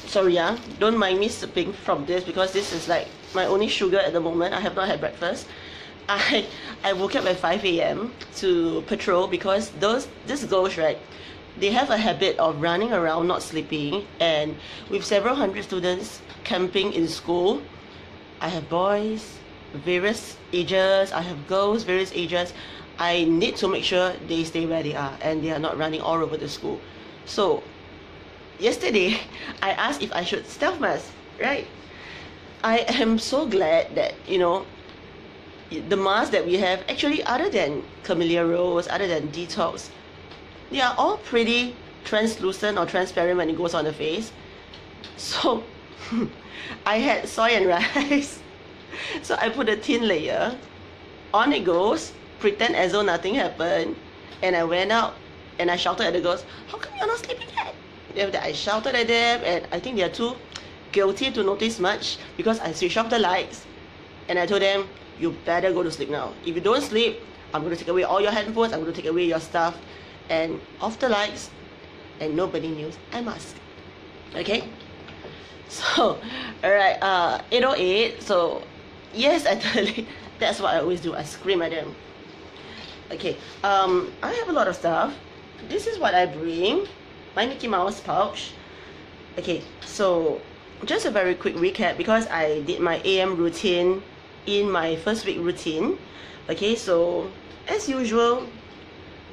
Sorry, don't mind me sipping from this because this is like my only sugar at the moment. I have not had breakfast. I I woke up at 5 a.m. to patrol because these girls, right, they have a habit of running around not sleeping, and with several hundred students camping in school, I have boys various ages, I have girls various ages. I need to make sure they stay where they are and they are not running all over the school. So yesterday I asked if I should stealth mask, right? I am so glad that, the masks that we have, actually, other than Camellia Rose, other than Detox, they are all pretty translucent or transparent when it goes on the face. So I had soy and rice. So I put a thin layer. On it goes, pretend as though nothing happened. And I went out and I shouted at the girls, how come you're not sleeping yet? Then I shouted at them, and I think they're too guilty to notice much because I switched off the lights and I told them, you better go to sleep now. If you don't sleep, I'm going to take away all your handphones, I'm going to take away your stuff, and off the lights, and nobody knew I must. Okay? So, alright, 8:08, so yes, actually, that's what I always do. I scream at them. Okay, I have a lot of stuff. This is what I bring. My Mickey Mouse pouch. Okay, so just a very quick recap because I did my AM routine in my first week routine. Okay, so as usual,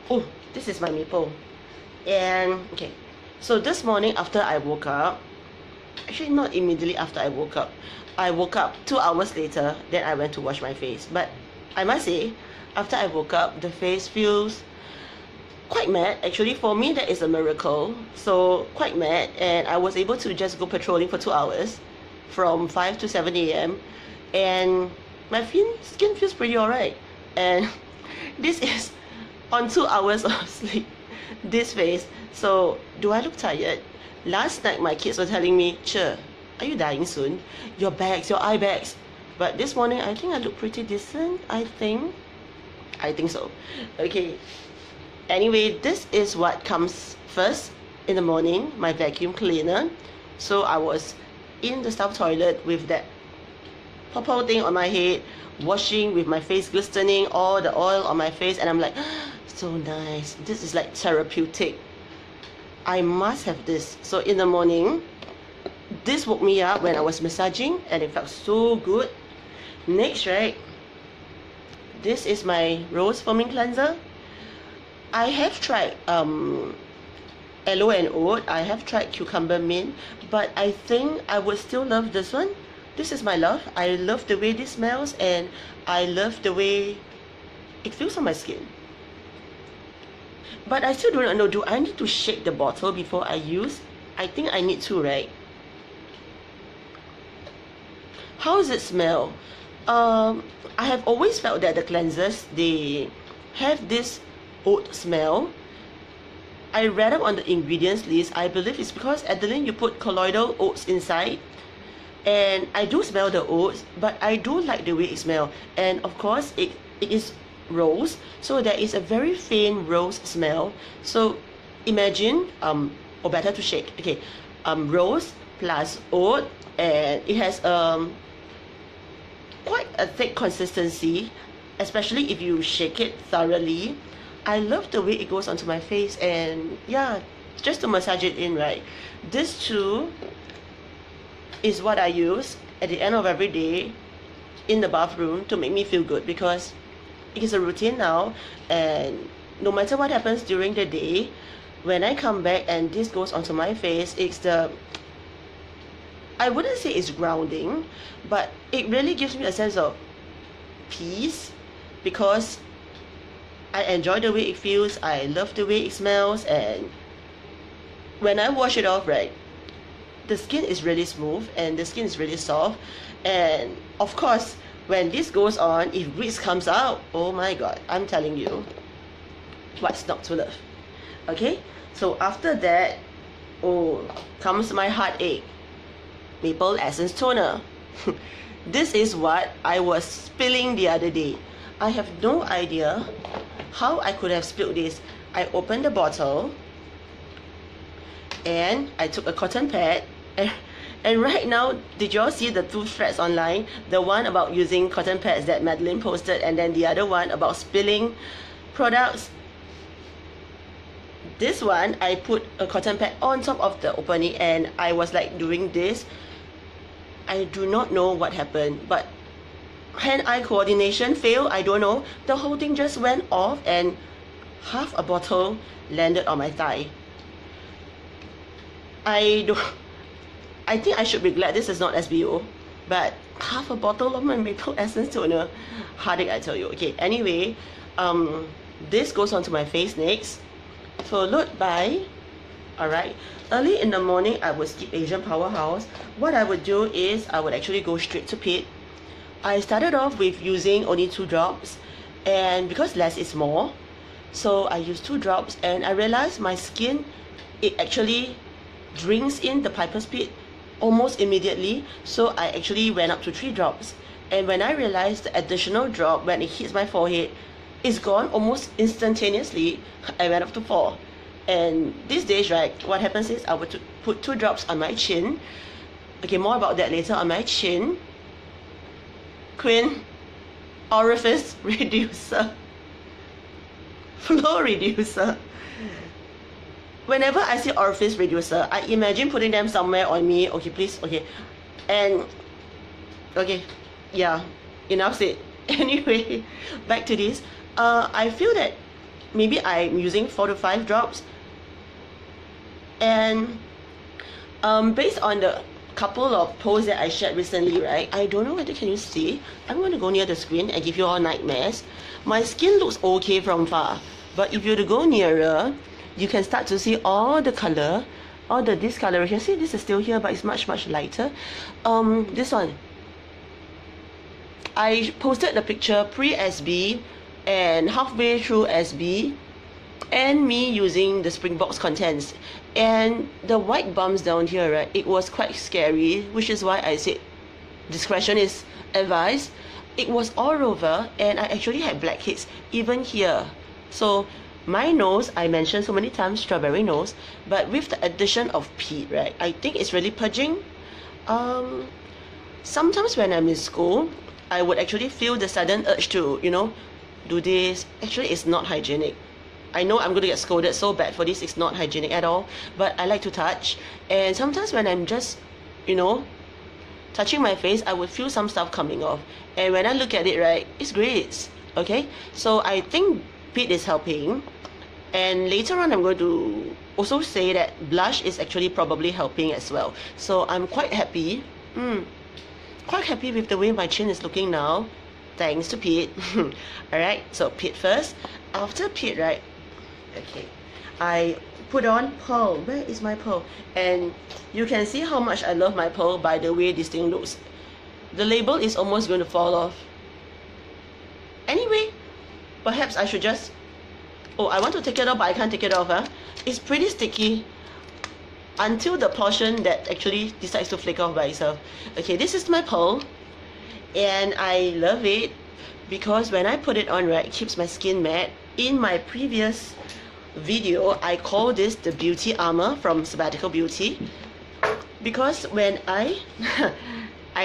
oh, this is my maple. And okay, so this morning after I woke up, actually not immediately after I woke up 2 hours later, then I went to wash my face. But I must say, after I woke up, the face feels quite matte. Actually, for me, that is a miracle. So quite matte, and I was able to just go patrolling for 2 hours from 5 to 7 a.m. and my skin feels pretty alright. And this is on 2 hours of sleep, this face. So do I look tired? Last night my kids were telling me, Che, are you dying soon? Your eye bags. But this morning I think I look pretty decent. I think so. Okay, anyway, this is what comes first in the morning, my vacuum cleaner. So I was in the staff toilet with that purple thing on my head, washing with my face glistening, all the oil on my face, and I'm like, so nice, this is like therapeutic, I must have this. So in the morning, this woke me up when I was massaging and it felt so good. Next, right, this is my rose foaming cleanser. I have tried aloe and oat, I have tried cucumber mint, but I think I would still love this one. This is my love. I love the way this smells, and I love the way it feels on my skin. But I still don't know, do I need to shake the bottle before I use? I think I need to, right? How does it smell? I have always felt that the cleansers, they have this oat smell. I read up on the ingredients list. I believe it's because, Adeline, you put colloidal oats inside. And I do smell the oats, but I do like the way it smells. And of course, it is rose, so there is a very faint rose smell. So imagine, or better to shake. Okay, rose plus oat, and it has quite a thick consistency, especially if you shake it thoroughly. I love the way it goes onto my face, and yeah, just to massage it in, right? This too is what I use at the end of every day in the bathroom to make me feel good, because it is a routine now, and no matter what happens during the day, when I come back and this goes onto my face, I wouldn't say it's grounding, but it really gives me a sense of peace, because I enjoy the way it feels, I love the way it smells, and when I wash it off, right, the skin is really smooth and the skin is really soft. And of course, when this goes on, if grease comes out, oh my god, I'm telling you, what's not to love? Okay, so after that, comes my heartache, maple essence toner. This is what I was spilling the other day. I have no idea how I could have spilled this. I opened the bottle and I took a cotton pad And, and right now, did you all see the two threads online? The one about using cotton pads that Madeline posted, and then the other one about spilling products. This one, I put a cotton pad on top of the opening, and I was like doing this. I do not know what happened, but hand-eye coordination failed. I don't know. The whole thing just went off, and half a bottle landed on my thigh. I think I should be glad this is not SBO, but half a bottle of my maple essence toner, heartache, I tell you. Okay, anyway, this goes onto my face next, followed by, alright, early in the morning I would skip Asian Powerhouse. What I would do is I would actually go straight to Pit. I started off with using only 2 drops, and because less is more, so I used 2 drops, and I realized my skin, it actually drinks in the Piper's Pit almost immediately, so I actually went up to 3 drops. And when I realized the additional drop, when it hits my forehead, is gone almost instantaneously, I went up to 4. And these days, right, what happens is I would put 2 drops on my chin. Okay, more about that later. On my chin, Quinn, orifice reducer, flow reducer. Whenever I see orifice reducer, I imagine putting them somewhere on me. Okay, please, okay. And, okay, yeah, enough said. Anyway, back to this. I feel that maybe I'm using 4 to 5 drops. And based on the couple of posts that I shared recently, right, I don't know whether can you see. I'm going to go near the screen and give you all nightmares. My skin looks okay from far, but if you were to go nearer, you can start to see all the color, all the discoloration. See, this is still here, but it's much lighter. This one, I posted the picture pre-SB and halfway through SB, and me using the Springbox contents, and the white bumps down here, right, it was quite scary, which is why I said discretion is advised. It was all over, and I actually had blackheads even here. So my nose, I mentioned so many times, strawberry nose, but with the addition of peat, right, I think it's really purging. Sometimes when I'm in school, I would actually feel the sudden urge to, you know, do this. Actually, it's not hygienic. I know I'm going to get scolded so bad for this. It's not hygienic at all, but I like to touch. And sometimes when I'm just, you know, touching my face, I would feel some stuff coming off. And when I look at it, right, it's great. Okay, so I think peat is helping. And later on, I'm going to also say that blush is actually probably helping as well. So I'm quite happy. Quite happy with the way my chin is looking now, thanks to peat. Alright, so peat first. After peat, right, okay, I put on pearl. Where is my pearl? And you can see how much I love my pearl by the way this thing looks. The label is almost going to fall off. Anyway, perhaps I should just... Oh, I want to take it off, but I can't take it off. It's pretty sticky until the portion that actually decides to flake off by itself. Okay, this is my pearl, and I love it because when I put it on, right, it keeps my skin matte. In my previous video, I call this the beauty armor from Sabbatical Beauty, because when I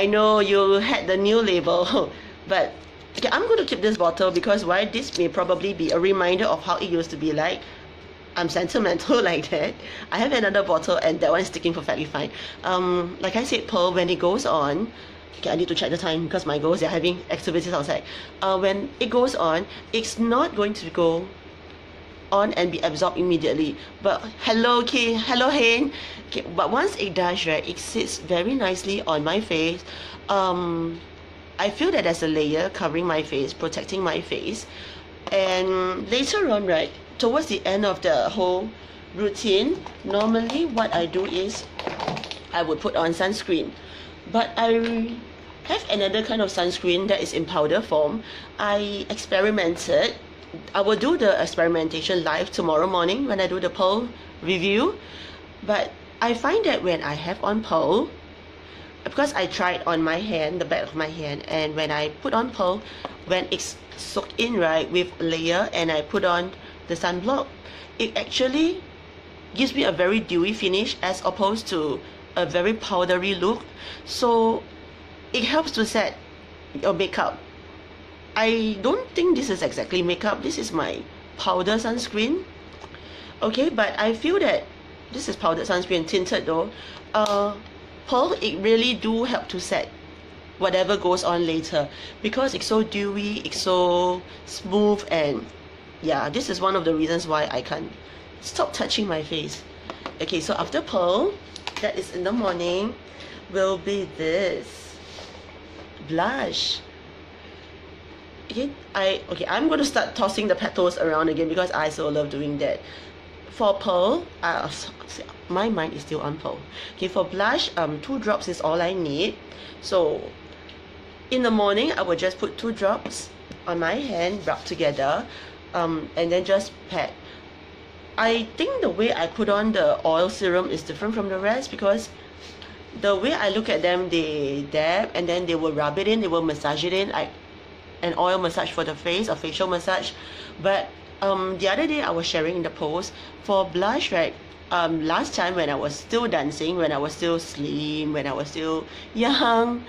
know you had the new label, but okay, I'm going to keep this bottle because why, this may probably be a reminder of how it used to be like. I'm sentimental like that. I have another bottle and that one is sticking perfectly fine. Like I said, pearl, when it goes on, okay, I need to check the time because my girls, they're having activities outside. When it goes on, it's not going to go on and be absorbed immediately. But hello, okay, hello, Hen. Okay, but once it does, right, it sits very nicely on my face. I feel that there's a layer covering my face, protecting my face. And later on, right, towards the end of the whole routine, normally what I do is I would put on sunscreen. But I have another kind of sunscreen that is in powder form. I experimented. I will do the experimentation live tomorrow morning when I do the pearl review. But I find that when I have on pearl, because I tried on my hand, the back of my hand, and when I put on pearl, when it's soaked in, right, with a layer, and I put on the sunblock, it actually gives me a very dewy finish as opposed to a very powdery look, so it helps to set your makeup. I don't think this is exactly makeup. This is my powder sunscreen. Okay, but I feel that this is powdered sunscreen, tinted though. Pearl, it really do help to set whatever goes on later, because it's so dewy, it's so smooth, and yeah, this is one of the reasons why I can't stop touching my face. Okay, so after Pearl, that is in the morning, will be this blush. Okay, I'm going to start tossing the petals around again because I so love doing that. For Pearl, my mind is still on Pearl. Okay, for blush, 2 drops is all I need. So in the morning, I will just put 2 drops on my hand, rub together, and then just pat. I think the way I put on the oil serum is different from the rest, because the way I look at them, they dab and then they will rub it in, they will massage it in, like an oil massage for the face, or facial massage. But the other day I was sharing in the post for blush, right? Last time when I was still dancing, when I was still slim, when I was still young,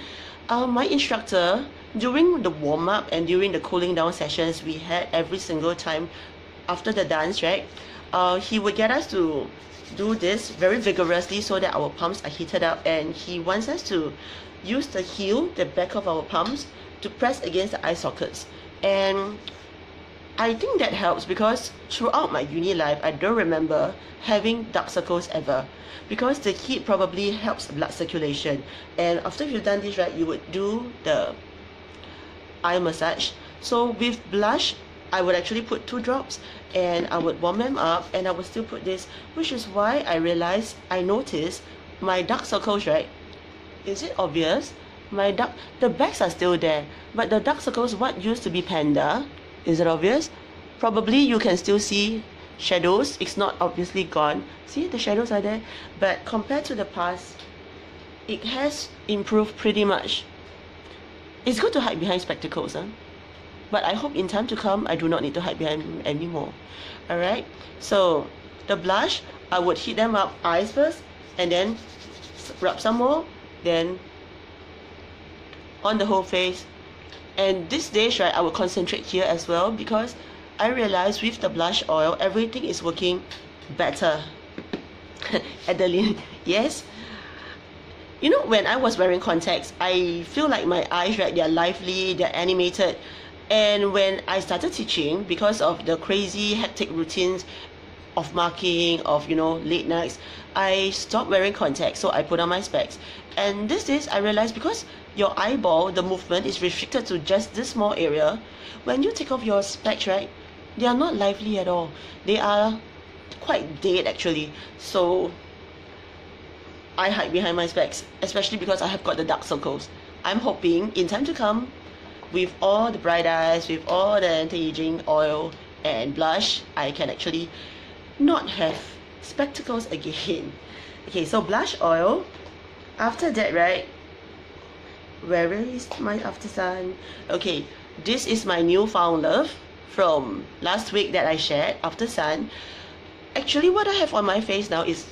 my instructor, during the warm-up and during the cooling down sessions we had every single time after the dance, right? He would get us to do this very vigorously so that our palms are heated up, and he wants us to use the heel, the back of our palms, to press against the eye sockets. And I think that helps, because throughout my uni life I don't remember having dark circles ever, because the heat probably helps blood circulation. And after you've done this, right, you would do the eye massage. So with blush, I would actually put 2 drops and I would warm them up, and I would still put this, which is why I noticed my dark circles, right? Is it obvious? The backs are still there, but the dark circles, what used to be panda, is it obvious? Probably you can still see shadows. It's not obviously gone. See, the shadows are there, but compared to the past, it has improved pretty much. It's good to hide behind spectacles, huh? But I hope in time to come I do not need to hide behind them anymore. Alright, so the blush, I would heat them up, eyes first, and then rub some more, then on the whole face. And these days, right, I will concentrate here as well, because I realize with the blush oil everything is working better. Adeline, yes. You know, when I was wearing contacts, I feel like my eyes, right, they're lively, they're animated. And when I started teaching, because of the crazy hectic routines of marking, of, you know, late nights, I stopped wearing contacts, so I put on my specs. And these days I realized, because your eyeball, the movement is restricted to just this small area, when you take off your specs, right, they are not lively at all. They are quite dead actually. So I hide behind my specs, especially because I have got the dark circles. I'm hoping in time to come, with all the bright eyes, with all the anti-aging oil and blush, I can actually not have spectacles again. Okay, so blush oil. After that, right, where is my after sun? Okay, this is my newfound love from last week that I shared, after sun. Actually, what I have on my face now is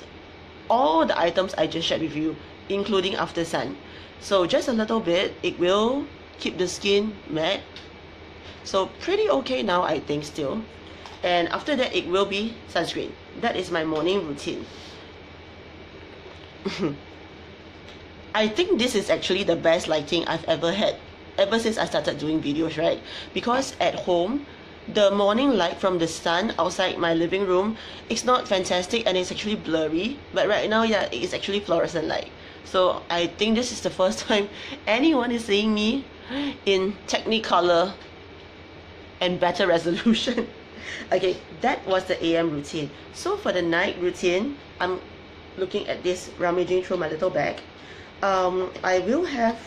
all the items I just shared with you, including after sun. So just a little bit, it will keep the skin matte. So pretty okay now, I think, still. And after that, it will be sunscreen. That is my morning routine. I think this is actually the best lighting I've ever had, ever since I started doing videos, right? Because at home, the morning light from the sun outside my living room, it's not fantastic and it's actually blurry. But right now, yeah, it's actually fluorescent light. So I think this is the first time anyone is seeing me in Technicolor and better resolution. Okay, that was the AM routine. So for the night routine, I'm looking at this, rummaging through my little bag. I will have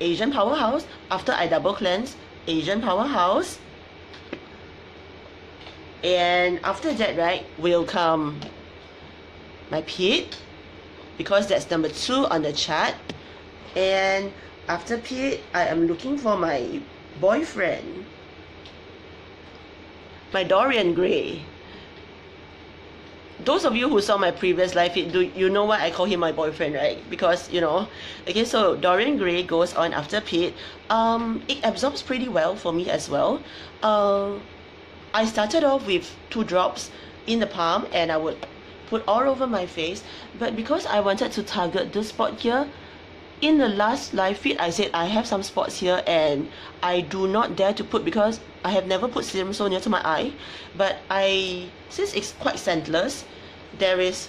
Asian Powerhouse. After I double cleanse, Asian Powerhouse. And after that, right, will come my Pete, because that's number 2 on the chart. And after Pete, I am looking for my boyfriend, my Dorian Gray. those of you who saw my previous live feed, do you know why I call him my boyfriend, right? Because, you know, okay, so Dorian Gray goes on after Pete. It absorbs pretty well for me as well. I started off with 2 drops in the palm, and I would put all over my face, but because I wanted to target this spot here, in the last live feed I said I have some spots here and I do not dare to put, because I have never put serum so near to my eye, but since it's quite scentless, there is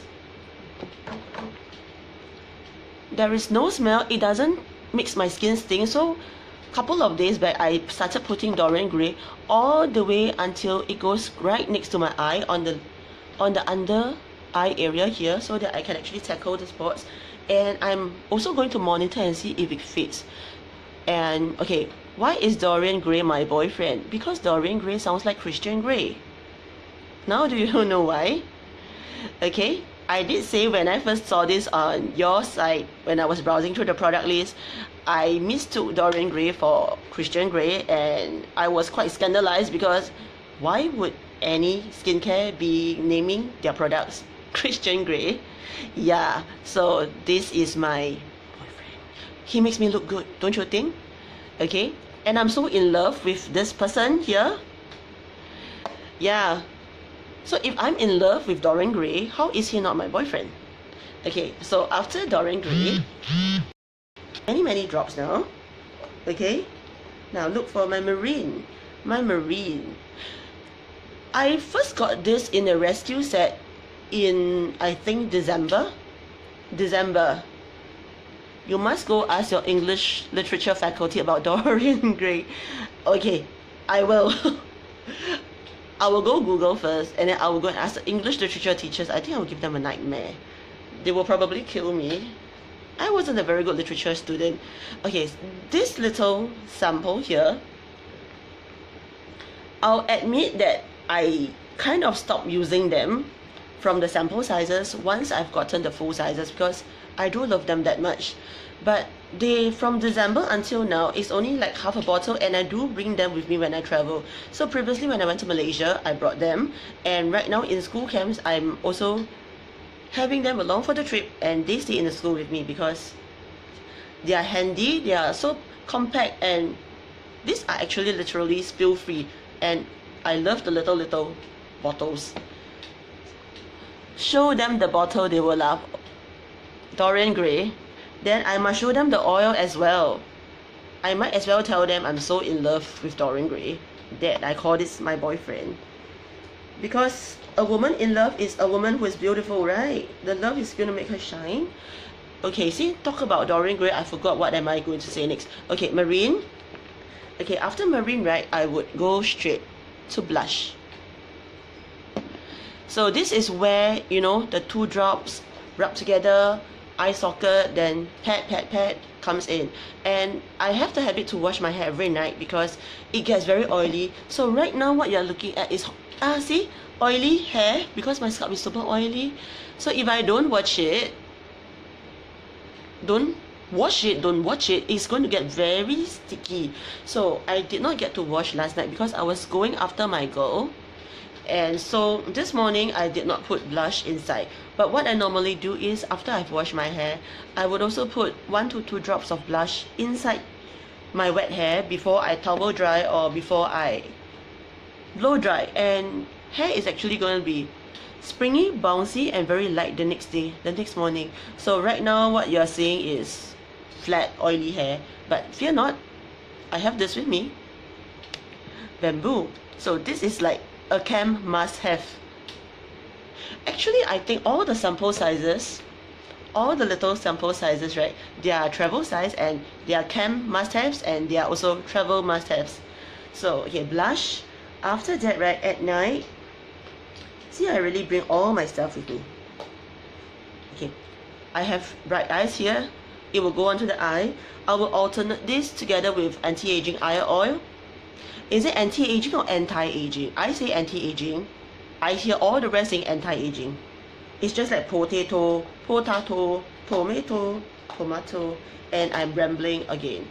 no smell, it doesn't makes my skin sting. So couple of days back I started putting Dorian Gray all the way until it goes right next to my eye on the under eye area here, so that I can actually tackle the spots. And I'm also going to monitor and see if it fits. And okay, why is Dorian Gray my boyfriend? Because Dorian Gray sounds like Christian Grey. Now do you know why? Okay, I did say when I first saw this on your site, when I was browsing through the product list, I mistook Dorian Gray for Christian Grey, and I was quite scandalized because why would any skincare be naming their products Christian Grey? Yeah, so this is my boyfriend. He makes me look good, don't you think? Okay, and I'm so in love with this person here. Yeah, so if I'm in love with Dorian Gray, how is he not my boyfriend? Okay, so after Dorian Gray, many drops now. Okay, now look for my marine. I first got this in a rescue set in, I think, December. You must go ask your English literature faculty about Dorian Gray. Okay, I will. I will go Google first, and then I will go and ask the English literature teachers. I think I will give them a nightmare. They will probably kill me. I wasn't a very good literature student. Okay, this little sample here, I'll admit that I kind of stopped using them from the sample sizes once I've gotten the full sizes, because I do love them that much. But from December until now, it's only like half a bottle, and I do bring them with me when I travel. So previously when I went to Malaysia, I brought them, and right now in school camps, I'm also having them along for the trip, and they stay in the school with me because they are handy, they are so compact, and these are actually literally spill free, and I love the little bottles. Show them the bottle, they will laugh. Dorian Gray. Then I must show them the oil as well. I might as well tell them I'm so in love with Dorian Gray that I call this my boyfriend. Because a woman in love is a woman who is beautiful, right? The love is going to make her shine. Okay, see, talk about Dorian Gray, I forgot what am I going to say next. Okay, marine. Okay, after marine, right, I would go straight to blush. So this is where, you know, the 2 drops rub together, eye socket, then pat comes in. And I have the habit to wash my hair every night because it gets very oily. So right now what you're looking at is, see, oily hair, because my scalp is super oily. So if I don't watch it, it's going to get very sticky. So I did not get to wash last night because I was going after my girl. And so this morning I did not put blush inside. But what I normally do is, after I've washed my hair, I would also put 1 to 2 drops of blush inside my wet hair before I towel dry or before I blow dry. And hair is actually going to be springy, bouncy, and very light the next morning. So right now what you're seeing is flat, oily hair. But fear not, I have this with me. Bamboo. So this is like a camp must have. Actually, I think all the sample sizes, all the little sample sizes, right, they are travel size, and they are camp must-haves, and they are also travel must-haves. So okay, blush. After that, right, at night, see, I really bring all my stuff with me. Okay, I have bright eyes here. It will go onto the eye. I will alternate this together with anti-aging eye oil. Is it anti-aging or anti-aging? I say anti-aging. I hear all the rest saying anti-aging. It's just like potato, tomato, and I'm rambling again.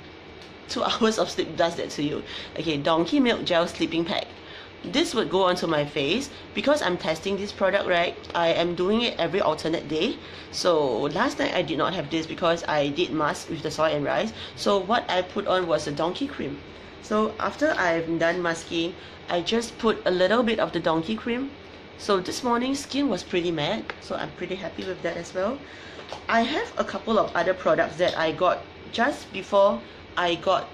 2 hours of sleep does that to you. Okay, Donkey Milk Gel Sleeping Pack. this would go onto my face. Because I'm testing this product, right, I am doing it every alternate day. So last night I did not have this because I did mask with the soy and rice. So what I put on was the donkey cream. So after I've done masking, I just put a little bit of the donkey cream. So this morning's skin was pretty matte, so I'm pretty happy with that as well. I have a couple of other products that I got just before I got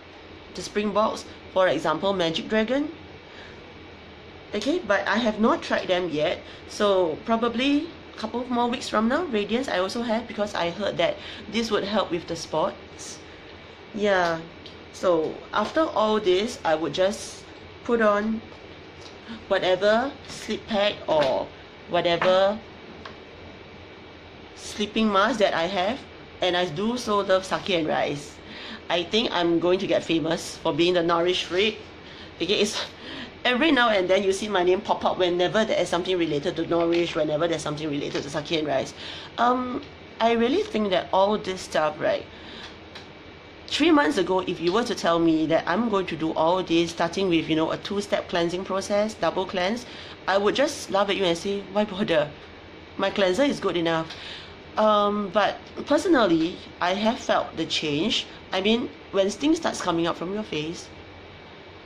the Springboks. For example, Magic Dragon. Okay, but I have not tried them yet. So probably a couple of more weeks from now, Radiance I also have, because I heard that this would help with the spots. Yeah, so after all this, I would just put on whatever sleep pack or whatever sleeping mask that I have, and I do so love sake and rice. I think I'm going to get famous for being the Nourish freak. Okay, it's every now and then you see my name pop up whenever there is something related to Nourish, whenever there's something related to sake and rice. I really think that all this stuff, right, 3 months ago, if you were to tell me that I'm going to do all this, starting with, you know, a 2-step cleansing process, double cleanse, I would just laugh at you and say, why bother? My cleanser is good enough. But personally, I have felt the change. I mean, when things starts coming up from your face,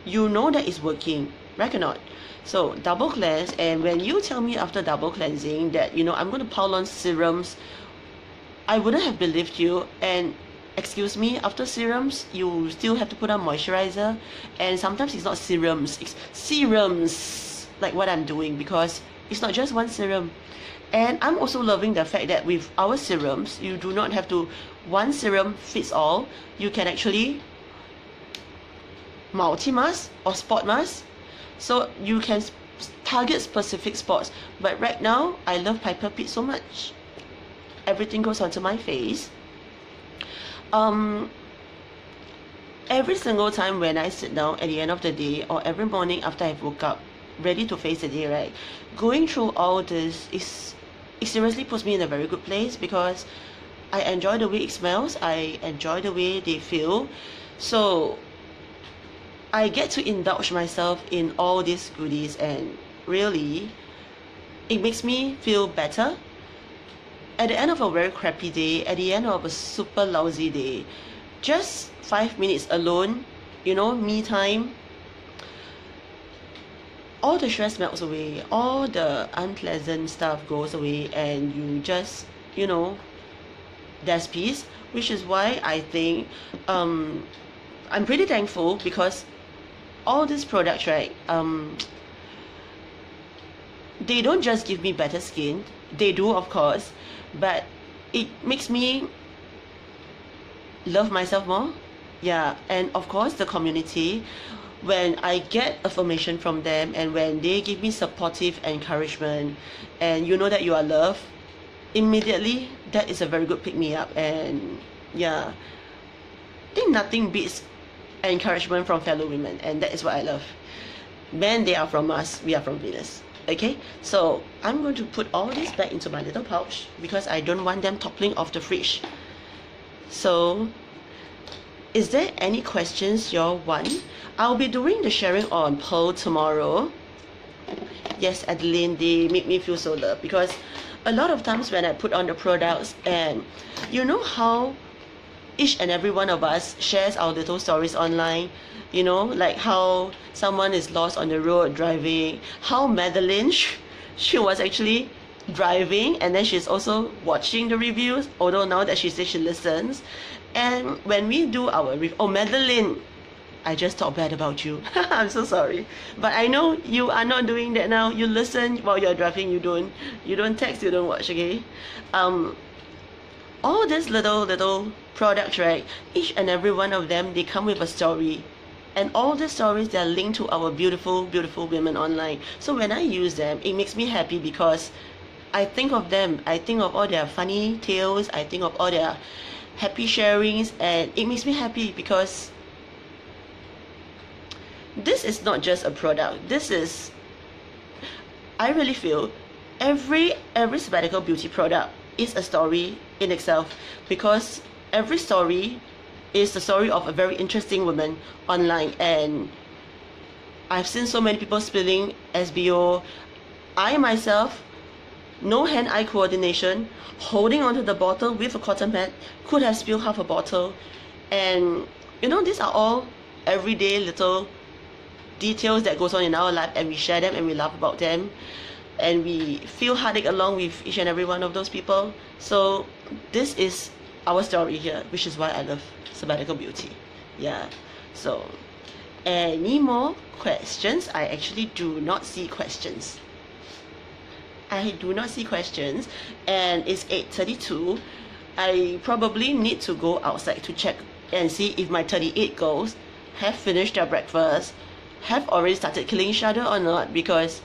you know that it's working, right or not? So double cleanse, and when you tell me after double cleansing that, you know, I'm going to pile on serums, I wouldn't have believed you. And excuse me, after serums, you still have to put on moisturizer, and sometimes it's not serums, it's serums, like what I'm doing, because it's not just one serum. And I'm also loving the fact that with our serums, you do not have to one serum fits all. You can actually multi-mask or spot mask, so you can target specific spots. But right now, I love Piper Pit so much. Everything goes onto my face. Every single time when I sit down at the end of the day, or every morning after I've woke up ready to face the day, right, going through all this it seriously puts me in a very good place, because I enjoy the way it smells, I enjoy the way they feel. So I get to indulge myself in all these goodies, and really it makes me feel better. At the end of a very crappy day, at the end of a super lousy day, just 5 minutes alone, you know, me time, all the stress melts away, all the unpleasant stuff goes away, and you just, you know, there's peace. Which is why I think I'm pretty thankful, because all these products, right, they don't just give me better skin, they do, of course, but it makes me love myself more. Yeah, and of course the community, when I get affirmation from them, and when they give me supportive encouragement, and you know that you are loved, immediately that is a very good pick-me-up. And yeah, I think nothing beats encouragement from fellow women, and that is what I love. Men, they are from Mars, we are from Venus. Okay, so I'm going to put all this back into my little pouch, because I don't want them toppling off the fridge. So is there any questions y'all want? I'll be doing the sharing on Pearl tomorrow. Yes, Adeline, they make me feel so loved, because a lot of times when I put on the products, and you know how each and every one of us shares our little stories online, you know, like how someone is lost on the road driving, how Madeline, she was actually driving, and then she's also watching the reviews, although now that she says she listens. And when we do our oh, Madeline, I just talked bad about you. I'm so sorry, but I know you are not doing that now. You listen while you're driving, you don't text, you don't watch. Okay, all these little products, right, each and every one of them, they come with a story, and all the stories, they are linked to our beautiful women online. So when I use them, it makes me happy, because I think of them, I think of all their funny tales, I think of all their happy sharings, and it makes me happy, because this is not just a product. This is, I really feel every Sabbatical beauty product is a story in itself, because every story is the story of a very interesting woman online. And I've seen so many people spilling SBO. I myself, no hand-eye coordination, holding onto the bottle with a cotton pad, could have spilled half a bottle. And you know, these are all everyday little details that goes on in our life, and we share them and we laugh about them, and we feel heartache along with each and every one of those people. So this is our story here, which is why I love Sabbatical Beauty. Yeah. So any more questions? I actually do not see questions. I do not see questions, and it's 8:32. I probably need to go outside to check and see if my 38 girls have finished their breakfast, have already started killing each other or not, because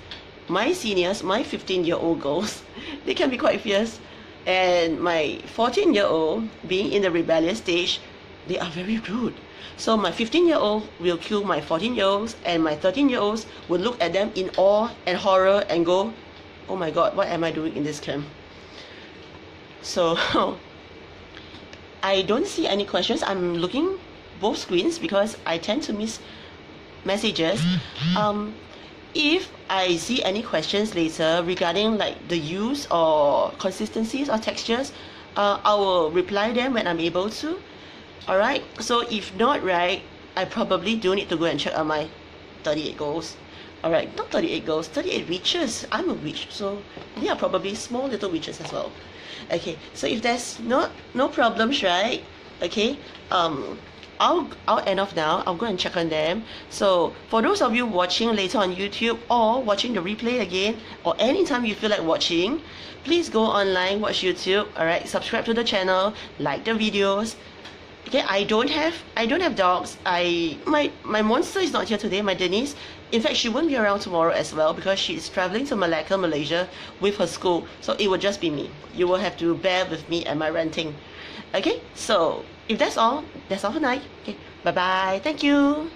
my seniors, my 15-year-old girls, they can be quite fierce, and my 14-year-old, being in the rebellious stage, they are very rude. So my 15-year-old will kill my 14-year-olds, and my 13-year-olds will look at them in awe and horror and go, oh my god, what am I doing in this camp? So I don't see any questions. I'm looking both screens because I tend to miss messages. If I see any questions later regarding like the use or consistencies or textures, I will reply them when I'm able to. Alright, so if not, right, I probably do need to go and check on my 38 goals. Alright, not 38 goals, 38 witches. I'm a witch, so they are probably small little witches as well. Okay, so if there's no problems, right? Okay, I'll end off now. I'll go and check on them. So for those of you watching later on YouTube or watching the replay again, or anytime you feel like watching, please go online, watch YouTube. Alright, subscribe to the channel, like the videos. Okay, I don't have dogs. My monster is not here today, my Denise. In fact, she won't be around tomorrow as well because she is traveling to Malacca, Malaysia with her school. So it will just be me. You will have to bear with me and my ranting. Okay, so if that's all for tonight. Okay, bye bye. Thank you.